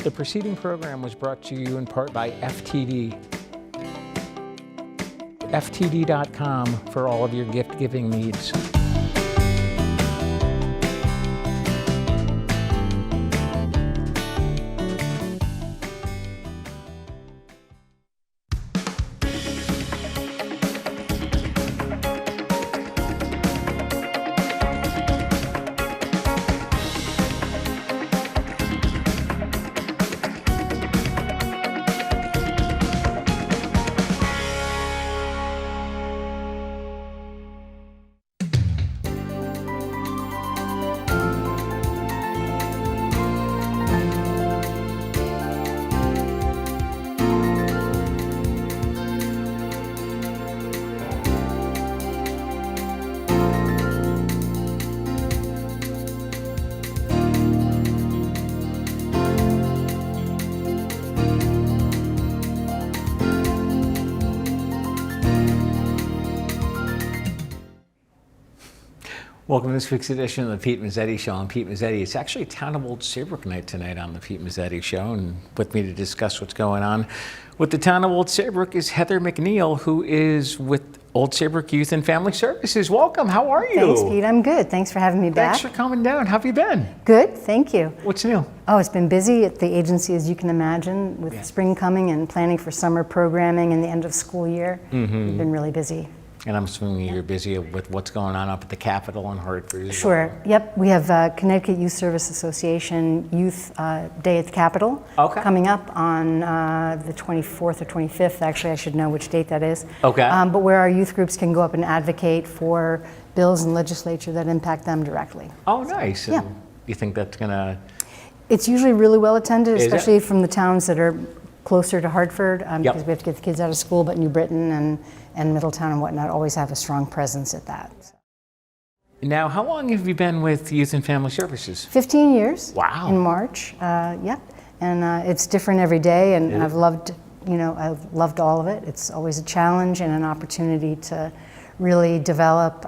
The preceding program was brought to you in part by FTD. FTD.com for all of your gift-giving needs. Welcome to this week's edition of the Pete Mezzetti Show. I'm Pete Mezzetti. It's actually Town of Old Saybrook night tonight on the Pete Mezzetti Show, and with me to discuss what's going on with the Town of Old Saybrook is Heather McNeil, who is with Old Saybrook Youth and Family Services. Welcome. How are you? Thanks, Pete. I'm good. Thanks for having me back. Thanks for coming down. How have you been? Good. Thank you. What's new? Oh, it's been busy at the agency, as you can imagine, with spring coming and planning for summer programming and the end of school year. We've been really busy. And I'm assuming you're busy with what's going on up at the Capitol in Hartford. Sure. Yep. We have Connecticut Youth Service Association Youth Day at the Capitol coming up on the 24th or 25th. Actually, I should know which date that is. Okay. But where our youth groups can go up and advocate for bills in legislature that impact them directly. Oh, nice. Yeah. And you think that's going to... It's usually really well attended, Is it? especially from the towns that are closer to Hartford, because we have to get the kids out of school, but New Britain and Middletown and whatnot always have a strong presence at that. Now, how long have you been with Youth and Family Services? 15 years. Wow. In March, yep. And it's different every day, and I've loved all of it. It's always a challenge and an opportunity to really develop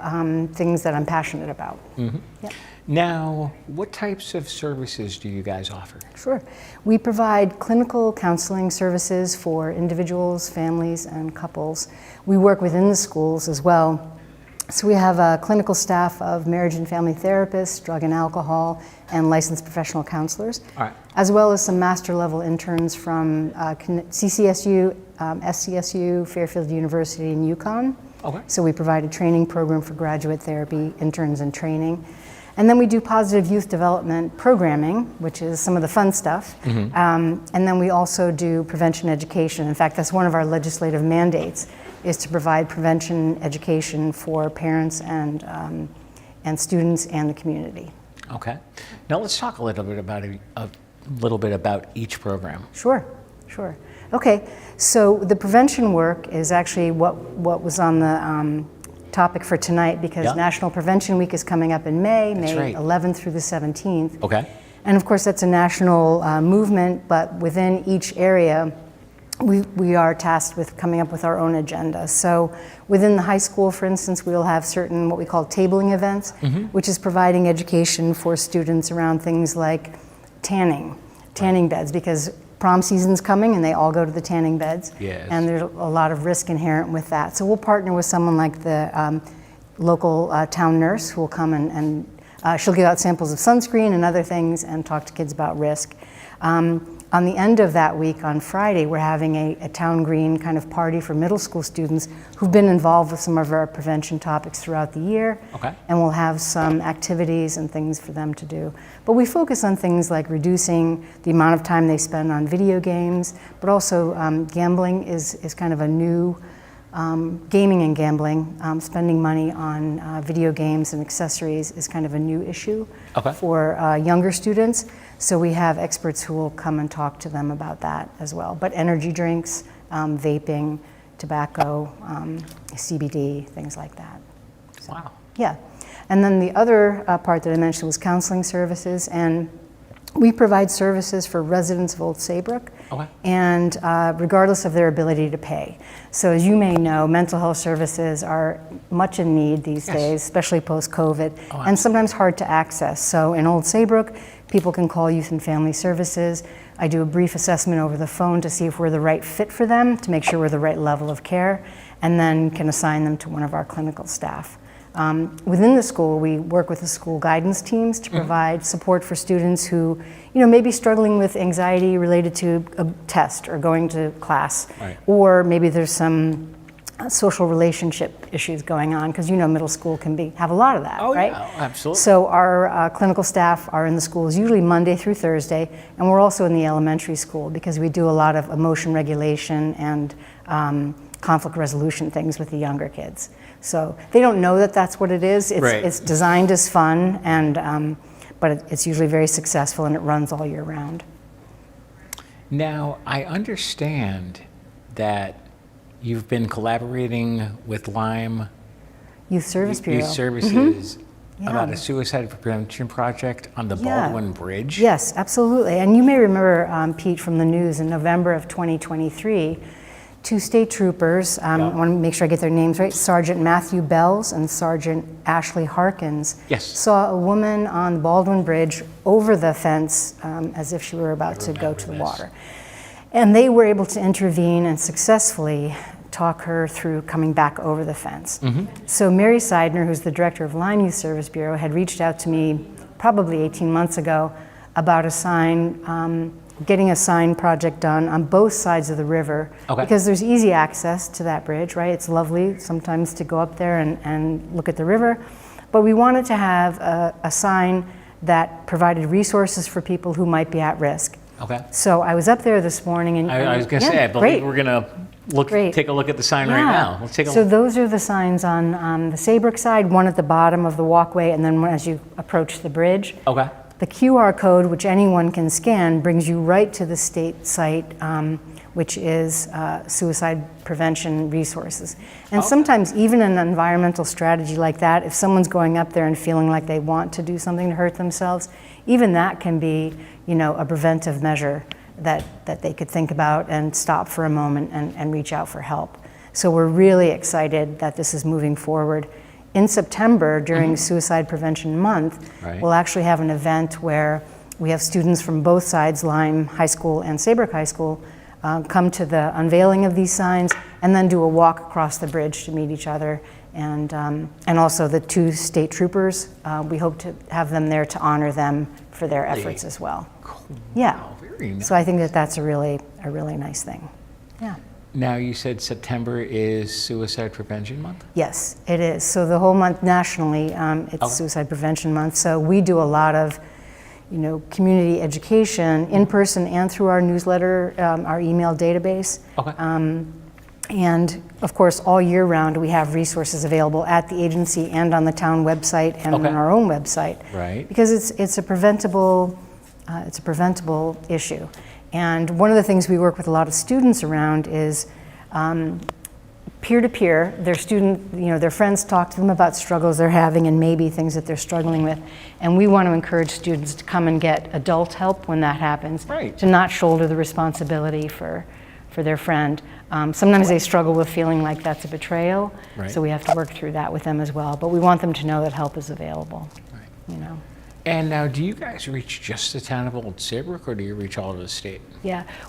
things that I'm passionate about. Yep. Now, what types of services do you guys offer? Sure. We provide clinical counseling services for individuals, families, and couples. We work within the schools as well. So we have a clinical staff of marriage and family therapists, drug and alcohol, and licensed professional counselors, as well as some master level interns from CCSU, SCSU, Fairfield University, and UConn. Okay. So we provide a training program for graduate therapy interns in training. And then we do positive youth development programming, which is some of the fun stuff. And then we also do prevention education. In fact, that's one of our legislative mandates, is to provide prevention education for parents and students and the community. Okay. Now let's talk a little bit about each program. Sure. Okay. So the prevention work is actually what was on the topic for tonight, because National Prevention Week is coming up in May 11th through the 17th. Okay. And of course that's a national movement, but within each area we are tasked with coming up with our own agenda. So within the high school, for instance, we'll have certain what we call tabling events, which is providing education for students around things like tanning beds, because prom season's coming and they all go to the tanning beds. Yes. And there's a lot of risk inherent with that. So we'll partner with someone like the local town nurse who will come and she'll give out samples of sunscreen and other things and talk to kids about risk. On the end of that week, on Friday, we're having a town green kind of party for middle school students who've been involved with some of our prevention topics throughout the year. Okay. And we'll have some activities and things for them to do. But we focus on things like reducing the amount of time they spend on video games, but also gambling is kind of a new, gaming and gambling, spending money on video games and accessories is kind of a new issue for younger students. So we have experts who will come and talk to them about that as well. But energy drinks, vaping, tobacco, CBD, things like that. So, wow. Yeah. And then the other part that I mentioned was counseling services. And We provide services for residents of Old Saybrook, Okay. and regardless of their ability to pay. So as you may know, mental health services are much in need these days, especially post-COVID, and sometimes hard to access. So in Old Saybrook, people can call Youth and Family Services. I do a brief assessment over the phone to see if we're the right fit for them, to make sure we're the right level of care, and then can assign them to one of our clinical staff. Within the school, we work with the school guidance teams to provide support for students who, may be struggling with anxiety related to a test or going to class, or maybe there's some social relationship issues going on, because middle school can have a lot of that, right? Yeah, absolutely. So our clinical staff are in the schools usually Monday through Thursday, and we're also in the elementary school because we do a lot of emotion regulation and conflict resolution things with the younger kids. So they don't know that that's what it is. It's designed as fun, and but it's usually very successful, and it runs all year round. Now, I understand that you've been collaborating with Lyme Youth Service Bureau. Youth Services about a suicide prevention project on the Baldwin Bridge. Yes, absolutely. And you may remember, Pete, from the news in November of 2023, two state troopers, I want to make sure I get their names right, Sergeant Matthew Bells and Sergeant Ashley Harkins, saw a woman on the Baldwin Bridge over the fence as if she were about to go to the water. And they were able to intervene and successfully talk her through coming back over the fence. So Mary Seidner, who's the director of Lyme Youth Service Bureau, had reached out to me probably 18 months ago about a sign, getting a sign project done on both sides of the river, because there's easy access to that bridge, right? It's lovely sometimes to go up there and look at the river, but we wanted to have a sign that provided resources for people who might be at risk. So I was up there this morning, and I was going to say, I believe we're going to take a look at the sign right now. Let's take a look. Those are the signs on the Saybrook side, one at the bottom of the walkway, and then one as you approach the bridge. The QR code, which anyone can scan, brings you right to the state site, which is suicide prevention resources. And sometimes even an environmental strategy like that, if someone's going up there and feeling like they want to do something to hurt themselves, even that can be, a preventive measure that they could think about and stop for a moment and reach out for help. So we're really excited that this is moving forward. In September, during Suicide Prevention Month, we'll actually have an event where we have students from both sides, Lyme High School and Saybrook High School, come to the unveiling of these signs and then do a walk across the bridge to meet each other. And also the two state troopers, we hope to have them there to honor them for their efforts as well. Very nice. So I think that's a really nice thing. Now, you said September is Suicide Prevention Month? Yes, it is. So the whole month nationally, it's Suicide Prevention Month. So we do a lot of, community education in person and through our newsletter, our email database. And of course, all year round, we have resources available at the agency and on the town website and on our own website. Because it's a preventable issue. And one of the things we work with a lot of students around is peer-to-peer. Their friends talk to them about struggles they're having and maybe things that they're struggling with. And we want to encourage students to come and get adult help when that happens, to not shoulder the responsibility for their friend. Sometimes they struggle with feeling like that's a betrayal, so we have to work through that with them as well. But we want them to know that help is available. And now, do you guys reach just the town of Old Saybrook, or do you reach all over the state?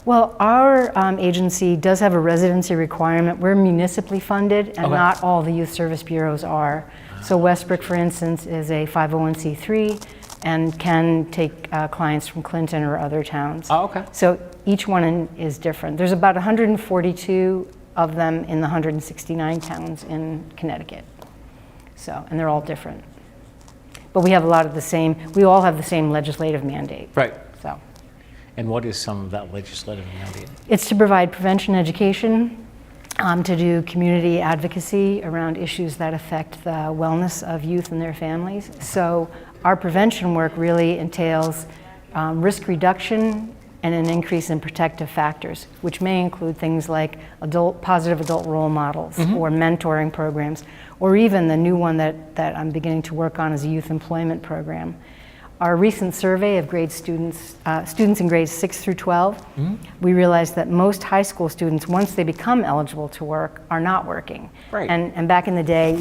Well, our agency does have a residency requirement. We're municipally funded, and not all the youth service bureaus are. So Westbrook, for instance, is a 501c3 and can take clients from Clinton or other towns. So each one is different. There's about 142 of them in the 169 towns in Connecticut. And they're all different. But we have a lot of the same, we all have the same legislative mandate. And what is some of that legislative mandate? It's to provide prevention education, to do community advocacy around issues that affect the wellness of youth and their families. So our prevention work really entails risk reduction and an increase in protective factors, which may include things like positive adult role models or mentoring programs, or even the new one that I'm beginning to work on is a youth employment program. our recent survey of students in grades 6 through 12, we realized that most high school students, once they become eligible to work, are not working. Right. And back in the day,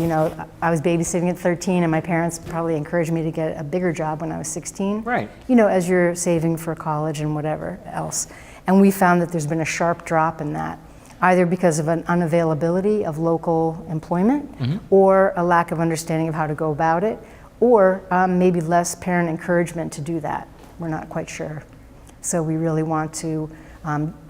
I was babysitting at 13, and my parents probably encouraged me to get a bigger job when I was 16. Right. As you're saving for college and whatever else. And we found that there's been a sharp drop in that, either because of an unavailability of local employment or a lack of understanding of how to go about it, or maybe less parent encouragement to do that. We're not quite sure. So we really want to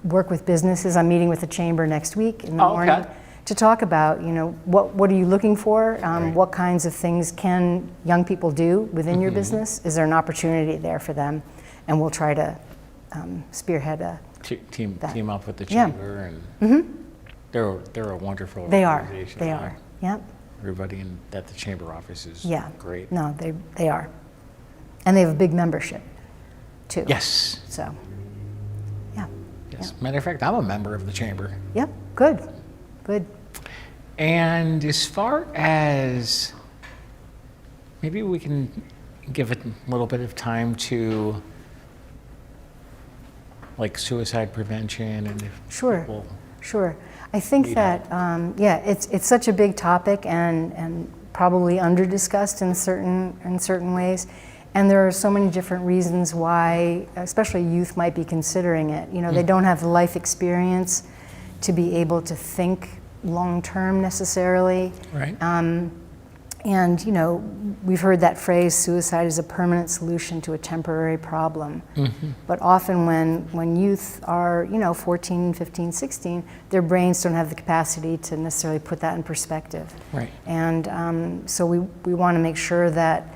work with businesses. I'm meeting with the chamber next week in the morning to talk about, what are you looking for? What kinds of things can young people do within your business? Is there an opportunity there for them? And we'll try to spearhead team up with the chamber, and they're a wonderful organization. They are. Yep. Everybody at the chamber office is great. No, they are. And they have a big membership, too. Yes. So, Yes. Yeah. Matter of fact, I'm a member of the chamber. Yep, good. And as far as, maybe we can give it a little bit of time to, like, suicide prevention, and if people... Sure. I think that, it's such a big topic and probably under-discussed in certain ways. And there are so many different reasons why, especially youth, might be considering it. They don't have the life experience to be able to think long-term necessarily. Right. And we've heard that phrase, suicide is a permanent solution to a temporary problem. But often when youth are 14, 15, 16, their brains don't have the capacity to necessarily put that in perspective. Right. And so we want to make sure that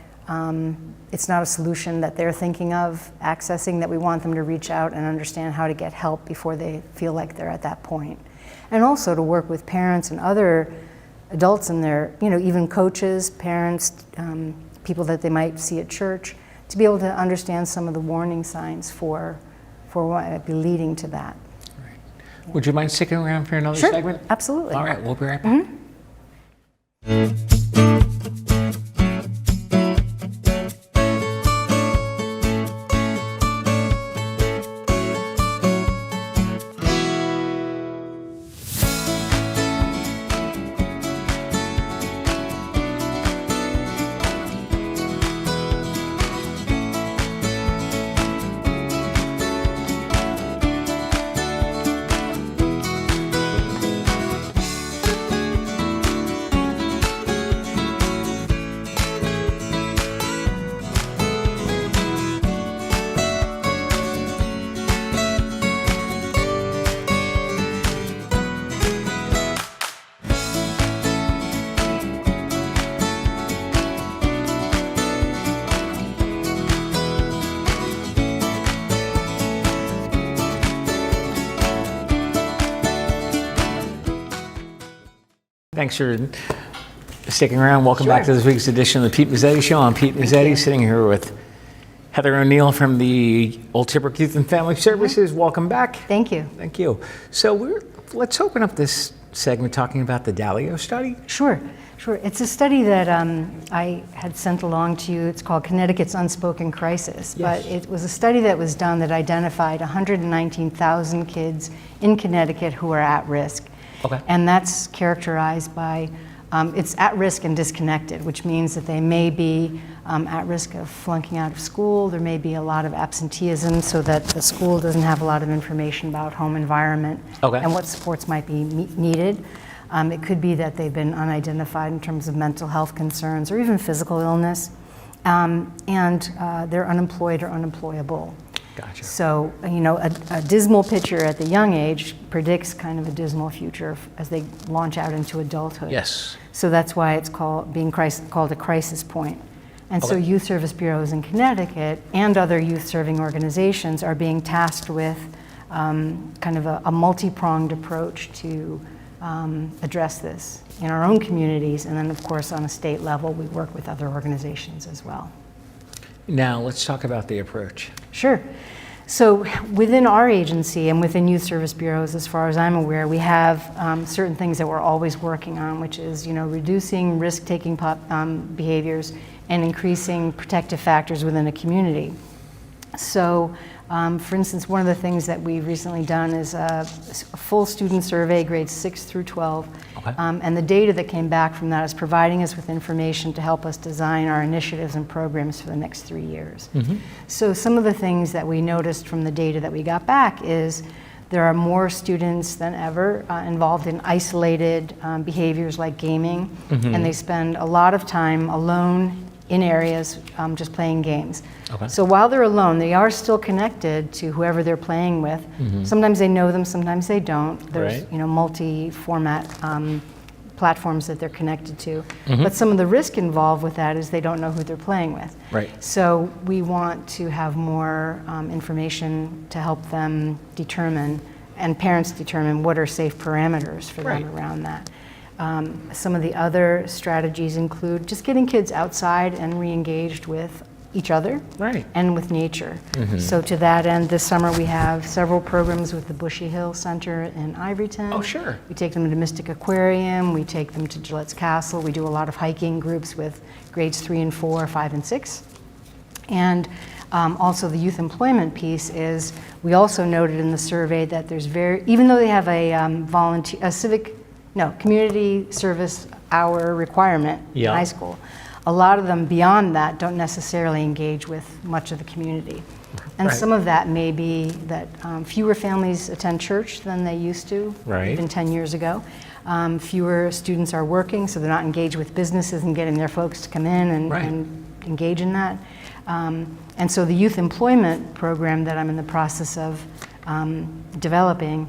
it's not a solution that they're thinking of accessing, that we want them to reach out and understand how to get help before they feel like they're at that point. And also to work with parents and other adults in there, even coaches, parents, people that they might see at church, to be able to understand some of the warning signs for what might be leading to that. Right. Yeah. Would you mind sticking around for another segment? Absolutely. All right, we'll be right back. Thanks for sticking around. Welcome back to this week's edition of the Pete Mezzetti Show. I'm Pete Mezzetti, sitting here with Heather O'Neill from the Old Saybrook Youth and Family Services. Welcome back. Thank you. Thank you. So let's open up this segment talking about the Dalio study. Sure. It's a study that I had sent along to you. It's called Connecticut's Unspoken Crisis. Yes. But it was a study that was done that identified 119,000 kids in Connecticut who are at risk. Okay. And that's characterized by, it's at risk and disconnected, which means that they may be at risk of flunking out of school. There may be a lot of absenteeism so that the school doesn't have a lot of information about home environment and what supports might be needed. It could be that they've been unidentified in terms of mental health concerns or even physical illness, and they're unemployed or unemployable. Gotcha. So, a dismal picture at the young age predicts kind of a dismal future as they launch out into adulthood. Yes. So that's why it's called a crisis point. And so youth service bureaus in Connecticut and other youth serving organizations are being tasked with kind of a multi-pronged approach to address this in our own communities, and then of course on a state level we work with other organizations as well. Now let's talk about the approach. Sure. So within our agency and within youth service bureaus, as far as I'm aware, we have certain things that we're always working on, which is reducing risk-taking behaviors and increasing protective factors within a community. So, for instance, one of the things that we've recently done is a full student survey, grades 6 through 12. Okay. And the data that came back from that is providing us with information to help us design our initiatives and programs for the next 3 years. So some of the things that we noticed from the data that we got back is there are more students than ever involved in isolated behaviors like gaming, and they spend a lot of time alone in areas just playing games. Okay. So while they're alone, they are still connected to whoever they're playing with. Sometimes they know them, sometimes they don't. There's Right. multi-format platforms that they're connected to. But some of the risk involved with that is they don't know who they're playing with. Right. So we want to have more information to help them determine, and parents determine, what are safe parameters for Right. them around that. Some of the other strategies include just getting kids outside and re-engaged with each other Right. and with nature. So to that end, this summer we have several programs with the Bushy Hill Center in Ivoryton. Oh, sure. We take them to Mystic Aquarium, we take them to Gillette's Castle, we do a lot of hiking groups with grades 3 and 4, 5 and 6. And also the youth employment piece is, we also noted in the survey that there's even though they have a community service hour requirement in Yeah. high school, a lot of them beyond that don't necessarily engage with much of the community. And Right. some of that may be that fewer families attend church than they used to, Right. even 10 years ago. Fewer students are working, so they're not engaged with businesses and getting their folks to come in Right. and engage in that. And so the youth employment program that I'm in the process of developing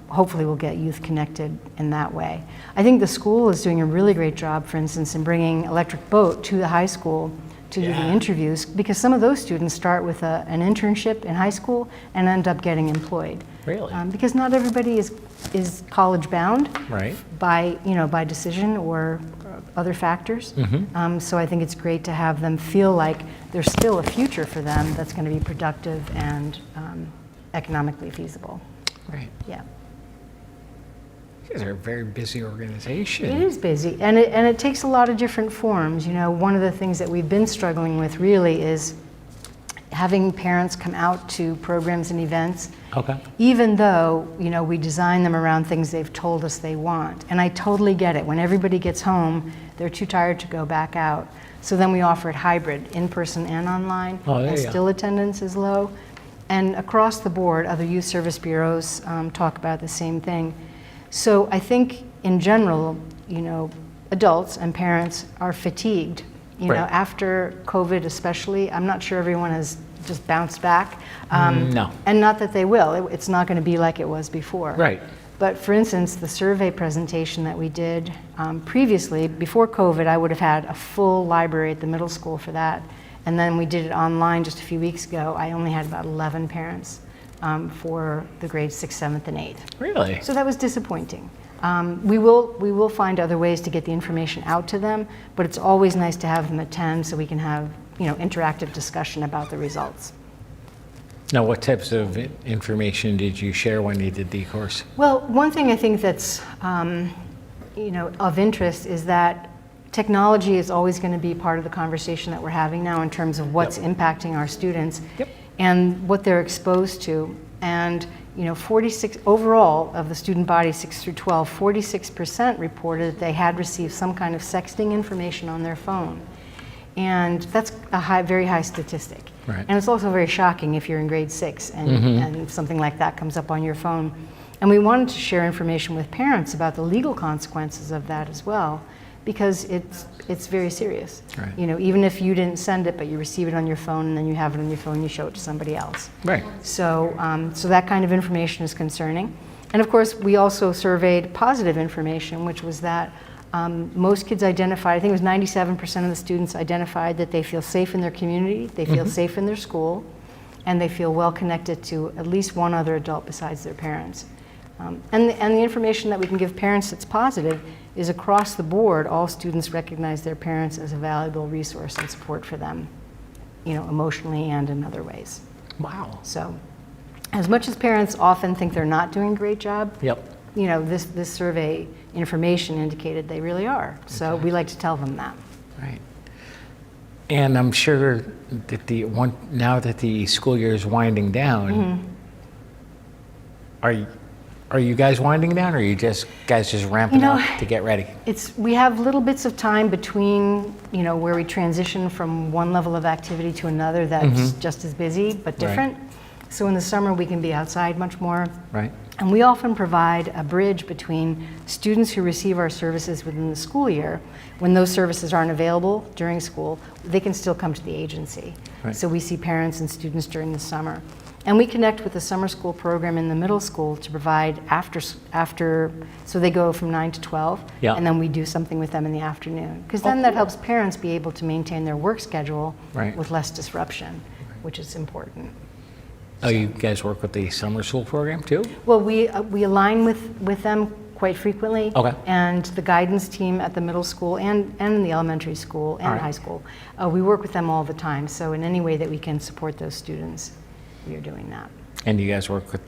hopefully will get youth connected in that way. I think the school is doing a really great job, for instance, in bringing Electric Boat to the high school to do the Yeah. interviews, because some of those students start with an internship in high school and end up getting employed. Really? Because not everybody is college bound Right. by decision or other factors. So I think it's great to have them feel like there's still a future for them that's going to be productive and economically feasible. Right. Yeah. You guys are a very busy organization. It is busy, and it takes a lot of different forms. One of the things that we've been struggling with really is having parents come out to programs and events, Okay. even though, we design them around things they've told us they want. And I totally get it. When everybody gets home, they're too tired to go back out. So then we offer it hybrid, in person and online, Oh, there and you go. still attendance is low. And across the board, other youth service bureaus talk about the same thing. So I think in general, adults and parents are fatigued. Right. After COVID especially, I'm not sure everyone has just bounced back. No. And not that they will. It's not going to be like it was before. Right. But for instance, the survey presentation that we did previously, before COVID, I would have had a full library at the middle school for that. And then we did it online just a few weeks ago. I only had about 11 parents for the grades 6th, 7th, and 8th. Really? So that was disappointing. We will find other ways to get the information out to them, but it's always nice to have them attend so we can have interactive discussion about the results. Now, what types of information did you share when you did the course? Well, one thing I think that's of interest is that technology is always going to be part of the conversation that we're having now in terms of what's impacting our students and what they're exposed to. And 46 overall of the student body 6 through 12, 46% reported that they had received some kind of sexting information on their phone. And that's a very high statistic. Right. And it's also very shocking if you're in grade 6 and something like that comes up on your phone. And we wanted to share information with parents about the legal consequences of that as well, because it's very serious. Right. Even if you didn't send it, but you receive it on your phone, and then you have it on your phone, you show it to somebody else. Right. So that kind of information is concerning. And of course, we also surveyed positive information, which was that most kids identified, I think it was 97% of the students identified that they feel safe in their community, they feel safe in their school, and they feel well connected to at least one other adult besides their parents. And the information that we can give parents that's positive is across the board, all students recognize their parents as a valuable resource and support for them, emotionally and in other ways. Wow. So as much as parents often think they're not doing a great job, Yep. this survey information indicated they really are. So we like to tell them that. Right. And I'm sure that now that the school year is winding down, are you guys winding down, or are you guys just ramping up to get ready? We have little bits of time between, where we transition from one level of activity to another that's just as busy but different. So in the summer we can be outside much more. Right. And we often provide a bridge between students who receive our services within the school year. When those services aren't available during school, they can still come to the agency. Right. So we see parents and students during the summer. And we connect with the summer school program in the middle school to provide after, so they go from 9 to 12, Yeah. and then we do something with them in the afternoon. Because then that helps parents be able to maintain their work schedule Right. with less disruption, which is important. Oh, you guys work with the summer school program too? Well, we align with them quite frequently. Okay. And the guidance team at the middle school and in the elementary school and All right. high school, we work with them all the time. So in any way that we can support those students, we are doing that. And you guys work with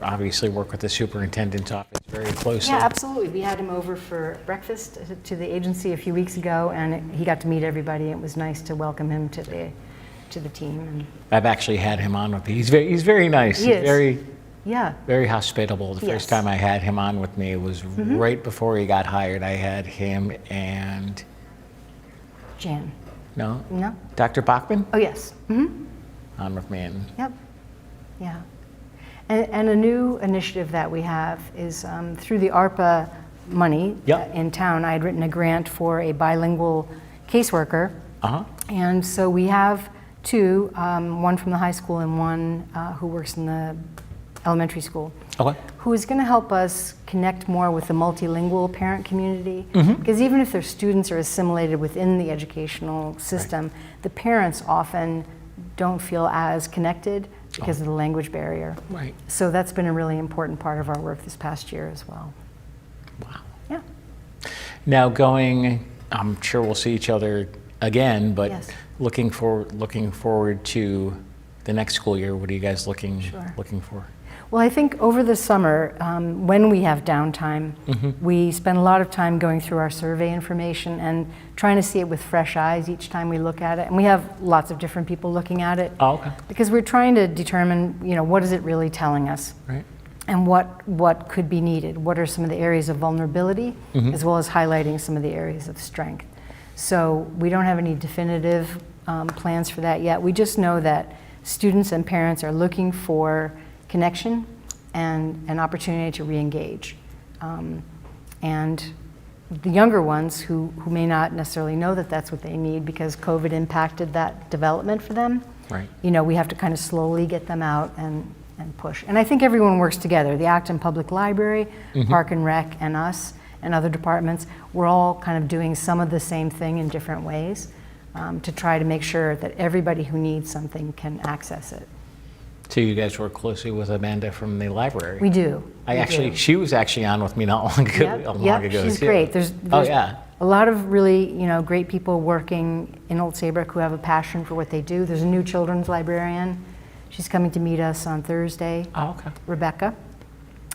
obviously work with the superintendent's office very closely. Yeah, absolutely. We had him over for breakfast to the agency a few weeks ago, and he got to meet everybody. It was nice to welcome him to the team. And I've actually had him on with me. He's very nice. He is. He's very hospitable. The Yes. first time I had him on with me was right before he got hired. I had him and Jan. No, No? Dr. Bachman Oh, yes. on with me. And Yep. Yeah. And a new initiative that we have is through the ARPA money Yep. in town. I had written a grant for a bilingual caseworker. And so we have two, one from the high school and one who works in the elementary school, Okay. who is going to help us connect more with the multilingual parent community. Because even if their students are assimilated within the educational system, the parents often don't feel as connected because of the language barrier. Right. So that's been a really important part of our work this past year as well. Wow. Yeah. Now I'm sure we'll see each other again, but Yes. looking forward to the next school year. What are you guys looking for? Well, I think over the summer, when we have downtime, we spend a lot of time going through our survey information and trying to see it with fresh eyes each time we look at it. And we have lots of different people looking at it. Oh, okay. Because we're trying to determine, what is it really telling us? Right. And what could be needed? What are some of the areas of vulnerability, as well as highlighting some of the areas of strength? So we don't have any definitive plans for that yet. We just know that students and parents are looking for connection and an opportunity to re-engage. And the younger ones who may not necessarily know that that's what they need because COVID impacted that development for them, Right. we have to kind of slowly get them out and push. And I think everyone works together. The Acton Public Library, Park and Rec, and us, and other departments, we're all kind of doing some of the same thing in different ways to try to make sure that everybody who needs something can access it. So you guys work closely with Amanda from the library. We do. She was actually on with me not long ago. Yep, she's too. great. There's yeah. a lot of really, great people working in Old Saybrook who have a passion for what they do. There's a new children's librarian. She's coming to meet us on Thursday. Oh, okay. Rebecca.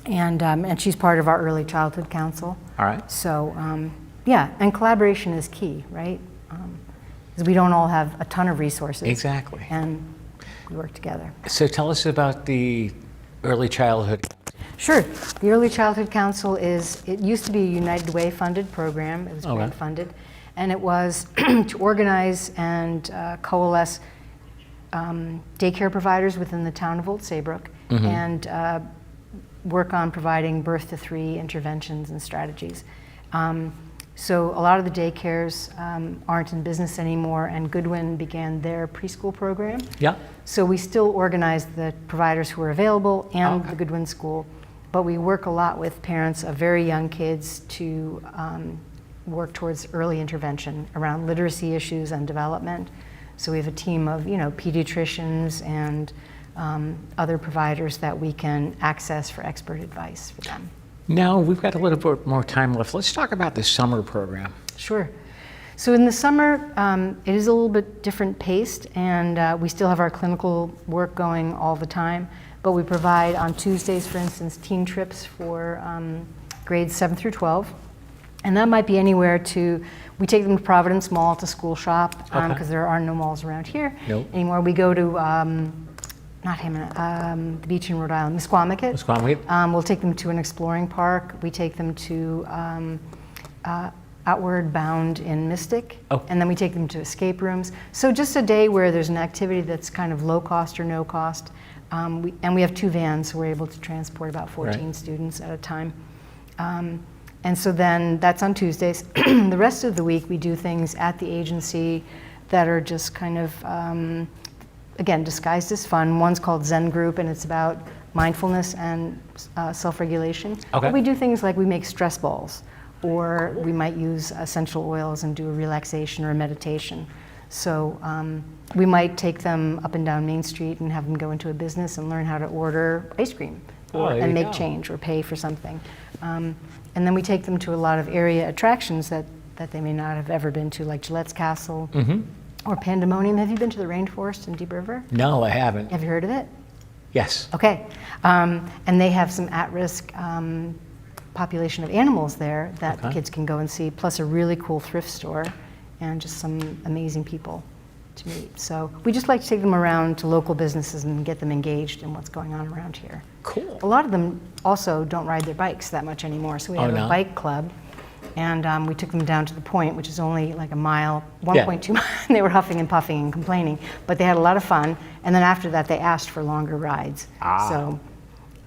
And she's part of our early childhood council. All right. So, and collaboration is key, right? Because we don't all have a ton of resources. Exactly. And we work together. So tell us about the early childhood. Sure. The Early Childhood Council it used to be a United Way funded program. It was grant funded. And it was to organize and coalesce daycare providers within the town of Old Saybrook and work on providing birth to 3 interventions and strategies. So a lot of the daycares aren't in business anymore, and Goodwin began their preschool program. Yeah. So we still organize the providers who are available and the Goodwin School, but we work a lot with parents of very young kids to work towards early intervention around literacy issues and development. So we have a team of, pediatricians and other providers that we can access for expert advice for them. Now we've got a little bit more time left. Let's talk about the summer program. Sure. So in the summer, it is a little bit different paced, and we still have our clinical work going all the time, but we provide on Tuesdays, for instance, teen trips for grades 7 through 12. And that might be anywhere to, we take them to Providence Mall to school shop, Okay. because there are no malls around here Nope. anymore. We go to, not Hamilton, the beach in Rhode Island, Misquamicut. Misquamicut. We'll take them to an exploring park. We take them to Outward Bound in Mystic. Oh. And then we take them to escape rooms. So just a day where there's an activity that's kind of low cost or no cost. And we have 2 vans, so we're able to transport about 14 Right. students at a time. And so then that's on Tuesdays. The rest of the week, we do things at the agency that are just kind of, again, disguised as fun. One's called Zen Group, and it's about mindfulness and self-regulation. Okay. But we do things like we make stress balls, or we might use essential oils and do a relaxation or a meditation. So we might take them up and down Main Street and have them go into a business and learn how to order ice cream There and you make go. change or pay for something. And then we take them to a lot of area attractions that they may not have ever been to, like Gillette's Castle or Pandemonium. Have you been to the rainforest in Deep River? No, I haven't. Have you heard of it? Yes. Okay. And they have some at-risk population of animals there that the Okay. kids can go and see, plus a really cool thrift store and just some amazing people to meet. So we just like to take them around to local businesses and get them engaged in what's going on around here. Cool. A lot of them also don't ride their bikes that much anymore, so we Oh, have no? a bike club. And we took them down to the point, which is only like a mile, 1.2 miles. They were huffing and puffing and complaining, but they had a lot of fun. And then after that, they asked for longer rides. Ah. So,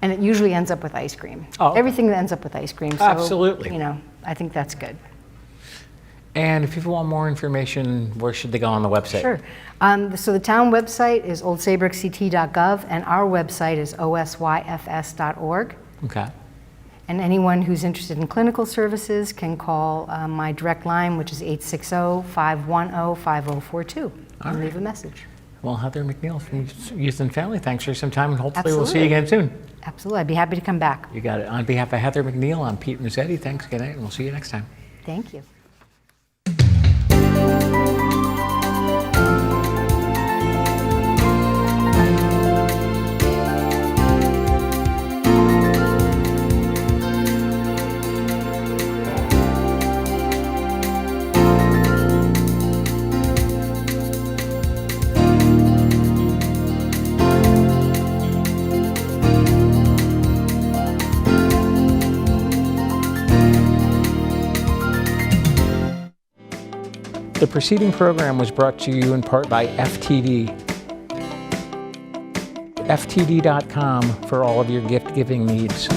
and it usually ends up with ice cream. Oh, okay. Everything that ends up with ice cream. So, Absolutely. You know, I think that's good. And if people want more information, where should they go on the website? Sure. So the town website is oldsaybrookct.gov, and our website is osyfs.org. Okay. And anyone who's interested in clinical services can call my direct line, which is 860-510-5042, and leave a message. Well, Heather McNeil from Youth and Family, thanks for some time, and hopefully we'll see you Absolutely. again soon. Absolutely. I'd be happy to come back. You got it. On behalf of Heather McNeil, I'm Pete Mezzetti. Thanks, good night, and we'll see you next time. Thank you. The preceding program was brought to you in part by FTD. FTD.com for all of your gift-giving needs.